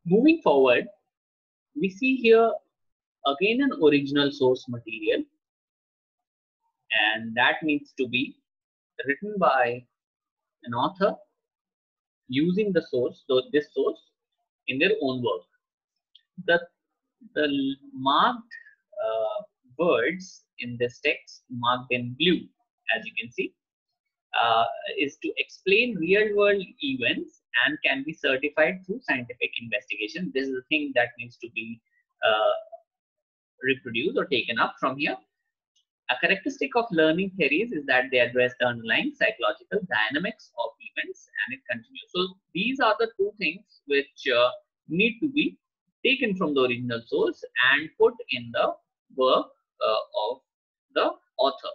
Moving forward, we see here again an original source material, and that needs to be written by an author using the source, so this source, in their own work. The, the marked words in this text, marked in blue, as you can see, uh, is to explain real world events and can be certified through scientific investigation. This is the thing that needs to be reproduced or taken up from here. A characteristic of learning theories is that they address the underlying psychological dynamics of events, and it continues. So these are the two things which need to be taken from the original source and put in the work of the author.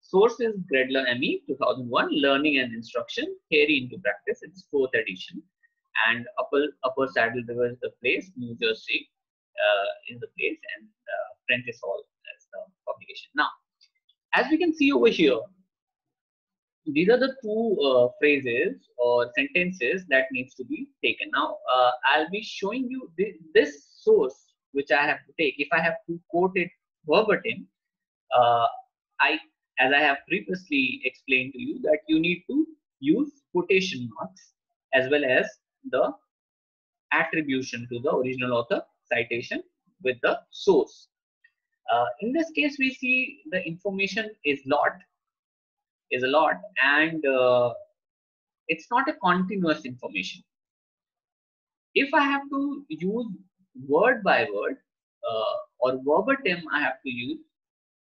Source is Gredler ME 2001, Learning and Instruction, Theory into Practice. It's 4th edition. And Upper Saddle River is the place, New Jersey is the place, and Prentice Hall as the publication. Now, as we can see over here, these are the two phrases or sentences that needs to be taken. Now, I'll be showing you this source which I have to take. If I have to quote it verbatim, as I have previously explained to you, that you need to use quotation marks as well as the attribution to the original author, citation with the source. In this case, we see the information is a lot, and it's not a continuous information. If I have to use word by word or verbatim I have to use,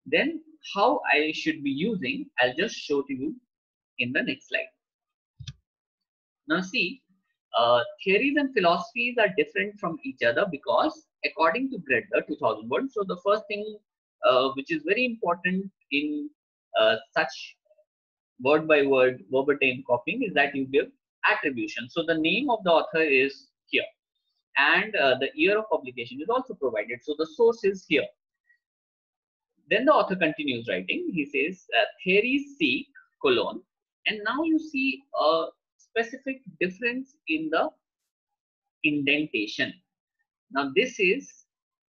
then how I should be using, I'll just show to you in the next slide. Now see, theories and philosophies are different from each other because according to Gredler 2001, so the first thing which is very important in such word by word verbatim copying is that you give attribution. So the name of the author is here, and the year of publication is also provided. So the source is here. Then the author continues writing. He says, theories seek, colon, and now you see a specific difference in the indentation. Now this is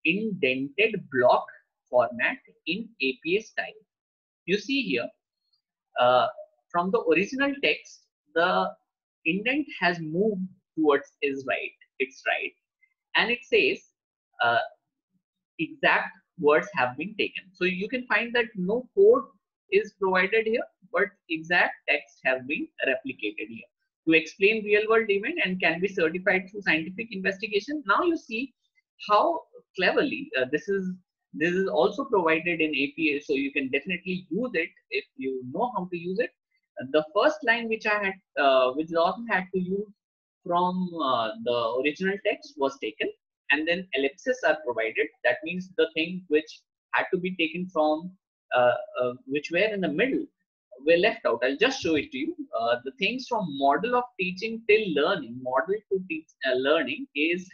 indented block format in APA style. You see here, from the original text, the indent has moved towards its right, and it says exact words have been taken. So you can find that no code is provided here, but exact text has been replicated here to explain real world event and can be certified through scientific investigation. Now you see how cleverly this is also provided in APA, so you can definitely use it if you know how to use it. The first line which I had, which the author had to use from the original text was taken, and then ellipses are provided. That means the thing which had to be taken from, which were in the middle, were left out. I'll just show it to you. The things from model of teaching till learning, model to teach learning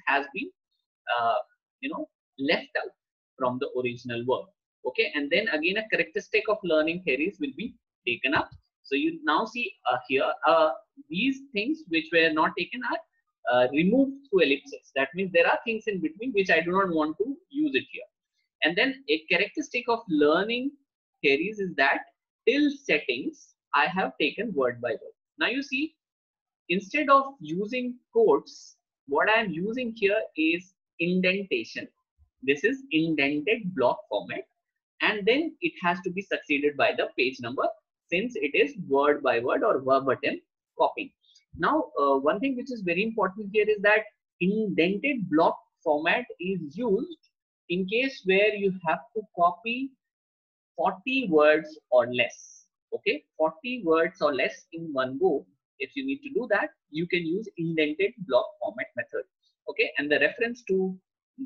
has been left out from the original work. Okay, and then again a characteristic of learning theories will be taken up. So you now see here these things which were not taken are removed through ellipses. That means there are things in between which I do not want to use it here. And then a characteristic of learning theories is that till settings I have taken word by word. Now you see, instead of using quotes, what I am using here is indentation. This is indented block format, and then it has to be succeeded by the page number since it is word by word or verbatim copying. Now, one thing which is very important here is that indented block format is used in case where you have to copy 40 words or less. Okay, 40 words or less in one go. If you need to do that, you can use indented block format method. Okay, and the reference to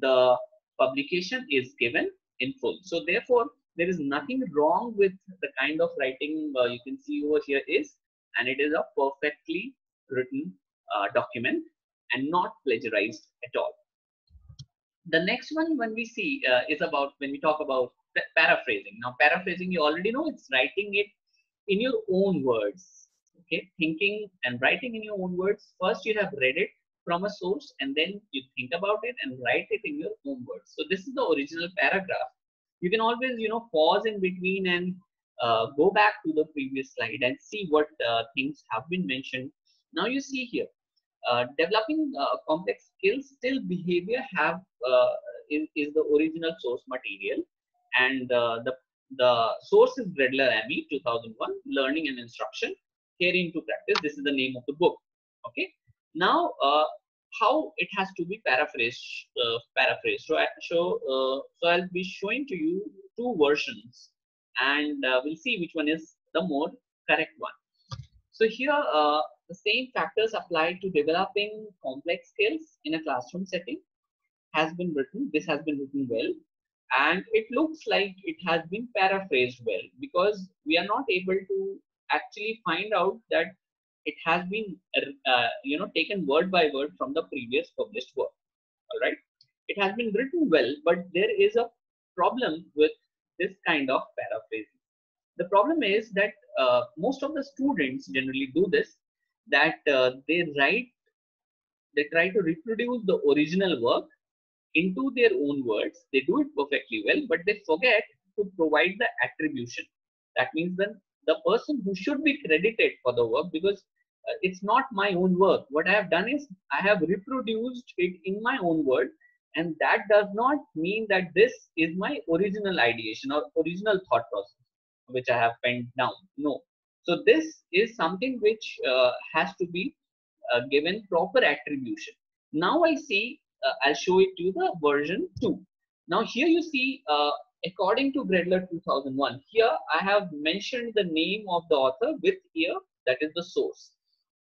the publication is given in full. So therefore, there is nothing wrong with the kind of writing you can see over here is, and it is a perfectly written document and not plagiarized at all. The next one when we see is about, when we talk about paraphrasing. Now paraphrasing, you already know, it's writing it in your own words. Okay, thinking and writing in your own words. First you have read it, from a source and then you think about it and write it in your own words. So this is the original paragraph. You can always, pause in between and go back to the previous slide and see what things have been mentioned. Now you see here, developing complex skills, still behavior have is the original source material, and the source is Redler Amy 2001, Learning and Instruction, Theory into Practice. This is the name of the book. Okay. Now, how it has to be paraphrased. So I'll be showing to you two versions, and we'll see which one is the more correct one. So here, the same factors apply to developing complex skills in a classroom setting has been written. This has been written well, and it looks like it has been paraphrased well, because we are not able to actually find out that it has been taken word by word from the previous published work. All right, it has been written well, but there is a problem with this kind of paraphrasing. The problem is that most of the students generally do this, that they try to reproduce the original work into their own words. They do it perfectly well, but they forget to provide the attribution. That means then the person who should be credited for the work, because it's not my own work. What I have done is I have reproduced it in my own word, and that does not mean that this is my original ideation or original thought process which I have penned down. No. So this is something which has to be given proper attribution. Now I see, I'll show it to you the version 2. Now here you see, according to Gredler 2001, here I have mentioned the name of the author with here, that is the source.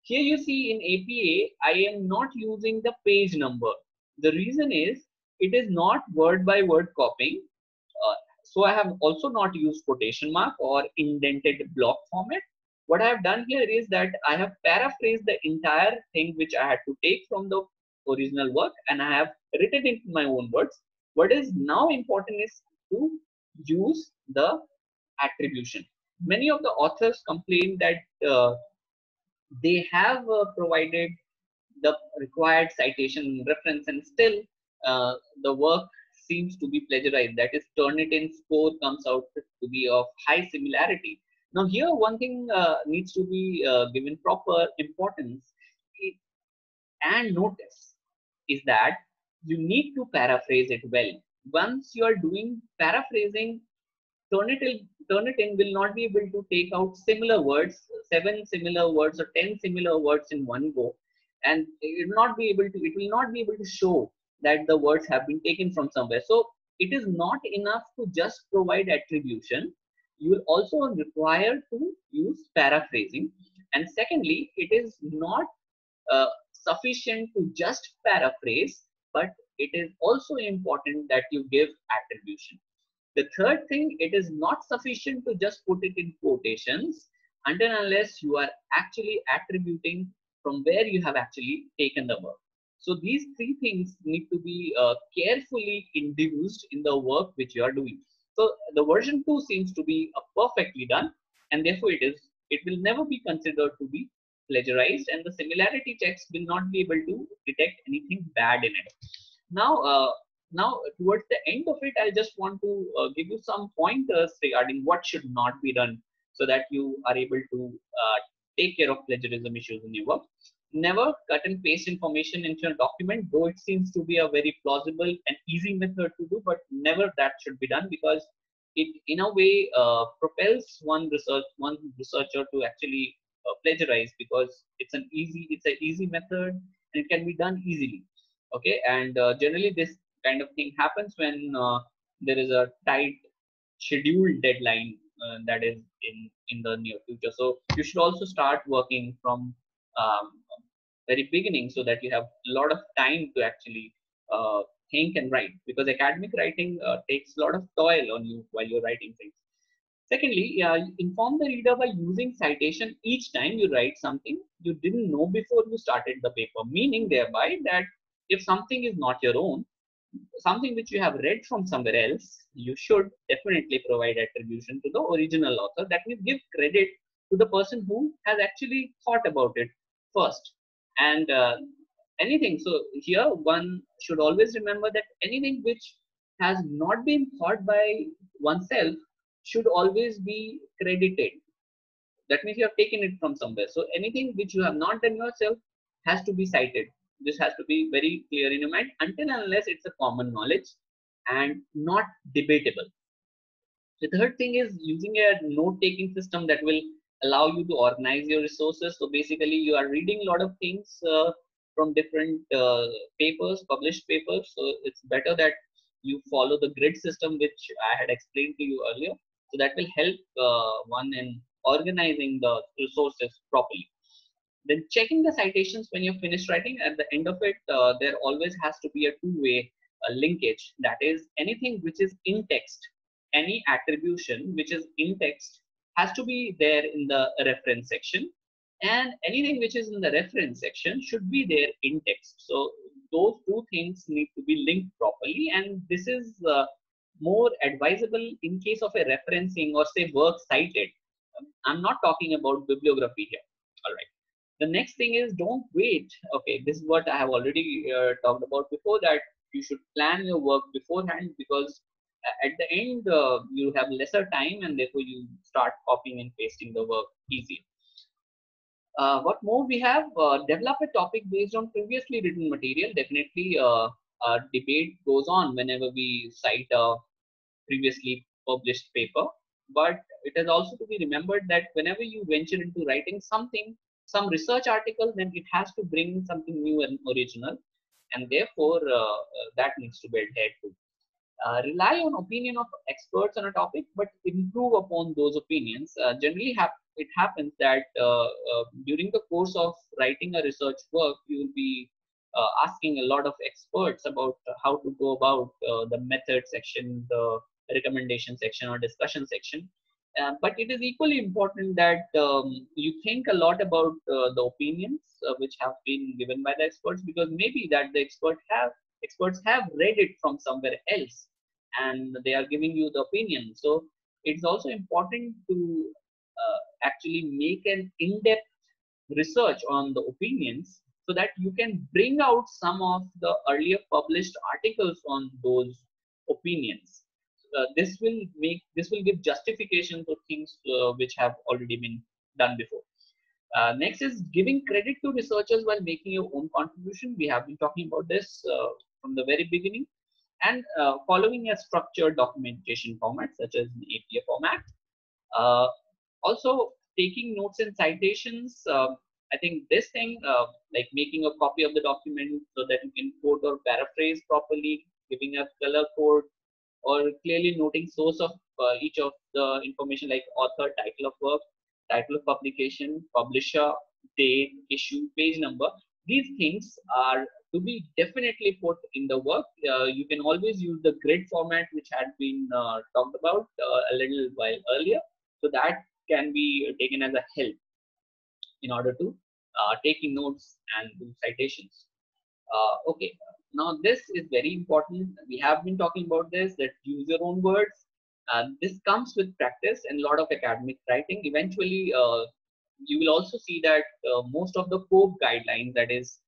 Here you see in APA, I am not using the page number. The reason is it is not word by word copying. So I have also not used quotation mark or indented block format. What I have done here is that I have paraphrased the entire thing which I had to take from the original work, and I have written it in my own words. What is now important is to use the attribution. Many of the authors complain that they have provided the required citation reference, and still the work seems to be plagiarized. That is, Turnitin score comes out to be of high similarity. Now here one thing needs to be given proper importance and notice is that you need to paraphrase it well. Once you are doing paraphrasing, Turnitin will not be able to take out similar words, 7 similar words or 10 similar words in one go, and it will not be able to show that the words have been taken from somewhere. So it is not enough to just provide attribution. You will also require to use paraphrasing. And secondly, it is not sufficient to just paraphrase, but it is also important that you give attribution. The third thing, it is not sufficient to just put it in quotations until unless you are actually attributing from where you have actually taken the work. So these three things need to be carefully introduced in the work which you are doing. So the version 2 seems to be perfectly done, and therefore it will never be considered to be plagiarized, and the similarity checks will not be able to detect anything bad in it. Now towards the end of it, I just want to give you some pointers regarding what should not be done, so that you are able to take care of plagiarism issues in your work. Never cut and paste information into a document, though it seems to be a very plausible and easy method to do, but never that should be done, because it in a way propels one researcher to actually plagiarize, because it's an easy method and it can be done easily. Okay, and generally this kind of thing happens when there is a tight scheduled deadline that is in the near future. So you should also start working from very beginning, so that you have a lot of time to actually think and write, because academic writing takes a lot of toil on you while you're writing things. Secondly, inform the reader by using citation each time you write something you didn't know before you started the paper, meaning thereby that if something is not your own, something which you have read from somewhere else, you should definitely provide attribution to the original author. That means give credit to the person who has actually thought about it first. And anything. So here one should always remember that anything which has not been thought by oneself should always be credited. That means you have taken it from somewhere. So anything which you have not done yourself has to be cited. This has to be very clear in your mind until and unless it's a common knowledge and not debatable. The third thing is using a note-taking system that will allow you to organize your resources. So basically, you are reading a lot of things from different papers, published papers. So it's better that you follow the grid system, which I had explained to you earlier. So that will help one in organizing the resources properly. Then checking the citations when you're finished writing. At the end of it, there always has to be a two-way linkage. That is, anything which is in text, any attribution which is in text has to be there in the reference section, and anything which is in the reference section should be there in text. So those two things need to be linked properly, and this is more advisable in case of a referencing or say work cited. I'm not talking about bibliography here. All right. The next thing is don't wait. Okay, this is what I have already talked about before, that you should plan your work beforehand, because at the end you have lesser time and therefore you start copying and pasting the work easier. What more we have? Develop a topic based on previously written material. Definitely a debate goes on whenever we cite a previously published paper, but it is also to be remembered that whenever you venture into writing something, some research article, then it has to bring something new and original, and therefore that needs to be adhered to. Rely on opinion of experts on a topic, but improve upon those opinions. Generally, it happens that during the course of writing a research work, you will be asking a lot of experts about how to go about the method section, the recommendation section, or discussion section. But it is equally important that you think a lot about the opinions which have been given by the experts, because maybe that the experts have read it from somewhere else and they are giving you the opinion. So it's also important to actually make an in-depth research on the opinions so that you can bring out some of the earlier published articles on those opinions. This will give justification to things which have already been done before. Next is giving credit to researchers while making your own contribution. We have been talking about this from the very beginning, and following a structured documentation format such as an APA format. Uh, Also, taking notes and citations. I think this thing, like making a copy of the document so that you can quote or paraphrase properly, giving a color code, or clearly noting source of each of the information like author, title of work, title of publication, publisher, date, issue, page number. These things are to be definitely put in the work. You can always use the grid format which had been talked about a little while earlier. So that can be taken as a help in order to taking notes and do citations. Okay, now this is very important. We have been talking about this, that use your own words. This comes with practice and a lot of academic writing. Eventually, you will also see that most of the COPE guidelines, that is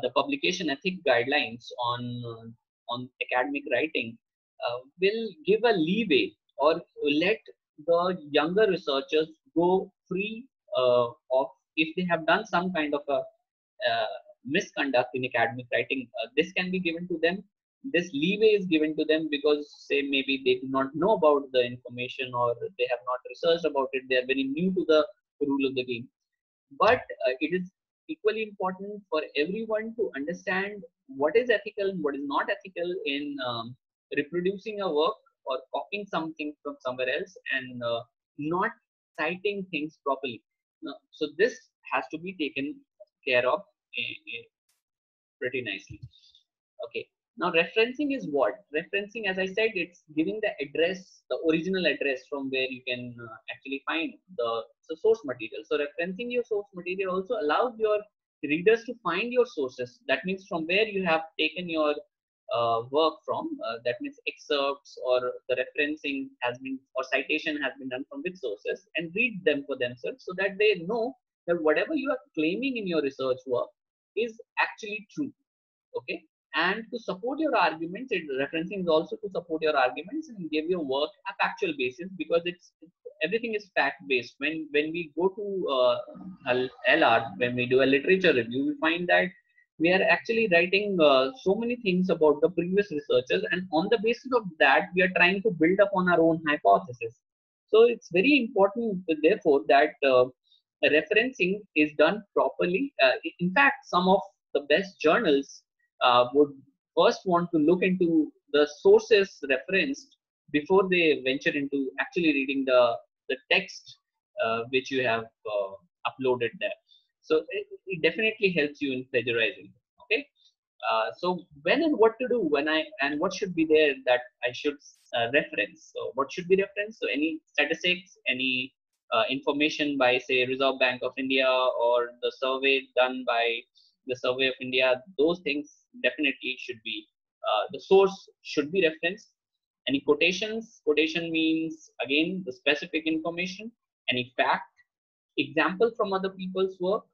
the publication ethic guidelines on academic writing, will give a leeway or let the younger researchers go free of if they have done some kind of a misconduct in academic writing. This can be given to them. This leeway is given to them because, say, maybe they do not know about the information or they have not researched about it. They are very new to the rule of the game. But it is equally important for everyone to understand what is ethical and what is not ethical in reproducing a work or copying something from somewhere else and not citing things properly. So this has to be taken care of pretty nicely. Okay. Now referencing is what? Referencing, as I said, it's giving the address, the original address from where you can actually find the source material. So referencing your source material also allows your readers to find your sources. That means from where you have taken your work from. That means excerpts or the referencing has been or citation has been done from which sources, and read them for themselves so that they know that whatever you are claiming in your research work is actually true. Okay, and to support your arguments, referencing is also to support your arguments and give your work a factual basis, because everything is fact based. When we go to LR, when we do a literature review, we find that we are actually writing so many things about the previous researchers, and on the basis of that we are trying to build upon our own hypothesis. So it's very important therefore that referencing is done properly. In fact, some of the best journals would first want to look into the sources referenced before they venture into actually reading the text which you have uploaded there. So it definitely helps you in plagiarizing. Okay. So when and what to do when and what should be there that I should reference. So what should be referenced? So any statistics, any information by say Reserve Bank of India, or the survey done by the Survey of India, those things definitely should be, the source should be referenced. Any quotations? Quotation means again the specific information, any fact, example from other people's work,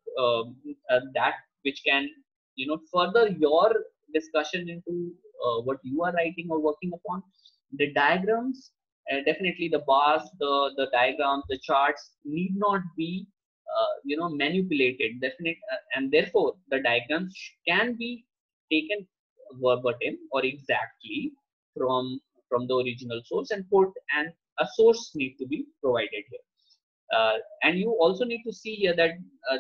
that which can further your discussion into what you are writing or working upon. The diagrams, definitely the bars, the diagrams, the charts need not be manipulated, definite, and therefore the diagrams can be taken verbatim or exactly from the original source and put, and a source need to be provided here. And you also need to see here that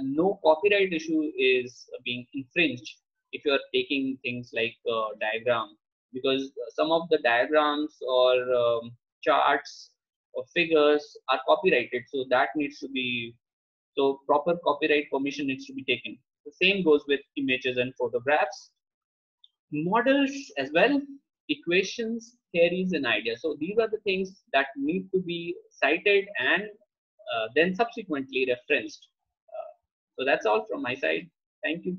no copyright issue is being infringed if you are taking things like diagram, because some of the diagrams or charts or figures are copyrighted, so that needs to be, so proper copyright permission needs to be taken. The same goes with images and photographs, models as well, equations, theories, and ideas. So these are the things that need to be cited and then subsequently referenced. So that's all from my side. Thank you.